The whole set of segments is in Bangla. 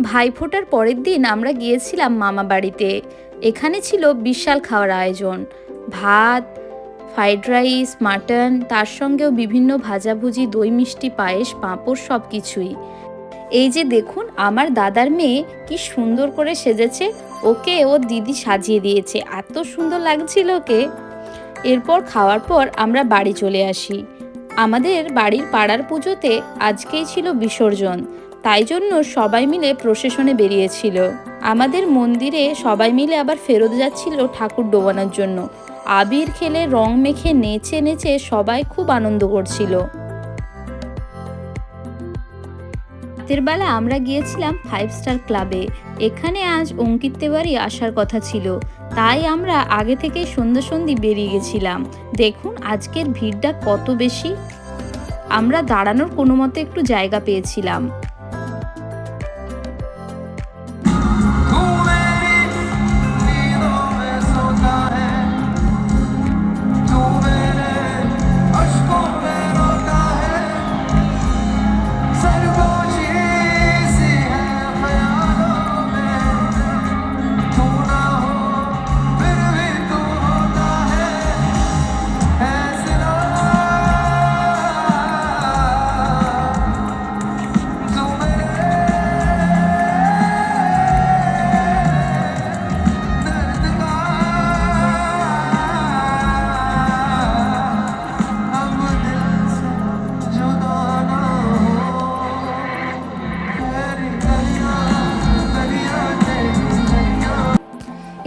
ভাইফোঁটার পরের দিন আমরা গিয়েছিলাম মামা বাড়িতে। এখানে ছিল বিশাল খাওয়ার আয়োজন, ভাত, ফ্রাইড রাইস, মাটন, তার সঙ্গেও বিভিন্ন ভাজাভুজি, দই মিষ্টি, পায়েস, পাঁপড়, সব কিছুই। এই যে দেখুন আমার দাদার মেয়ে কি সুন্দর করে সেজেছে, ওকে ওর দিদি সাজিয়ে দিয়েছে, এত সুন্দর লাগছিল ওকে। এরপর খাওয়ার পর আমরা বাড়ি চলে আসি। আমাদের বাড়ির পাড়ার পুজোতে আজকেই ছিল বিসর্জন, তাই জন্য সবাই মিলে প্রসেশনে বেরিয়েছিল। আমাদের মন্দিরে সবাই মিলে আবার ফেরত যাচ্ছিল ঠাকুর ডোবানোর জন্য। আবির খেলে, রং মেখে, নেচে নেচে সবাই খুব আনন্দ করছিল। রাতের বেলা আমরা গিয়েছিলাম 5 স্টার ক্লাবে। এখানে আজ অঙ্কিত তেওয়ারি আসার কথা ছিল, তাই আমরা আগে থেকেই সন্ধ্যা বেরিয়ে গেছিলাম। দেখুন আজকের ভিড়টা কত বেশি। আমরা দাঁড়ানোর কোনো মতে একটু জায়গা পেয়েছিলাম।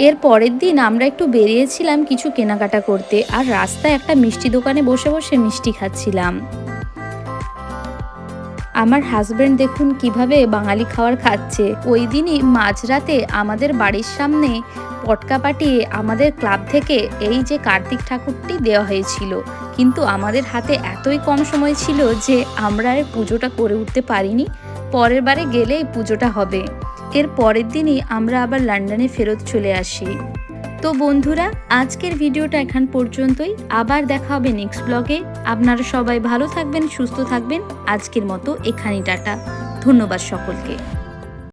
এর পরের দিন আমরা একটু বেরিয়েছিলাম কিছু কেনাকাটা করতে, আর রাস্তায় একটা মিষ্টি দোকানে বসে বসে মিষ্টি খাচ্ছিলাম। আমার হাজব্যান্ড দেখুন কিভাবে বাঙালি খাবার খাচ্ছে। ওই দিনই মাঝরাতে আমাদের বাড়ির সামনে পটকা পাঠিয়ে আমাদের ক্লাব থেকে এই যে কার্তিক ঠাকুরটি দেওয়া হয়েছিল, কিন্তু আমাদের হাতে এতই কম সময় ছিল যে আমরা আর পুজোটা করে উঠতে পারিনি। পরের বারে গেলেই পুজোটা হবে। এর পরের দিনই আমরা আবার লন্ডনে ফেরত চলে আসি। তো বন্ধুরা, আজকের ভিডিওটা এখান পর্যন্তই। আবার দেখা হবে নেক্সট ব্লগে। আপনারা সবাই ভালো থাকবেন, সুস্থ থাকবেন। আজকের মতো এখানেই টাটা। ধন্যবাদ সকলকে।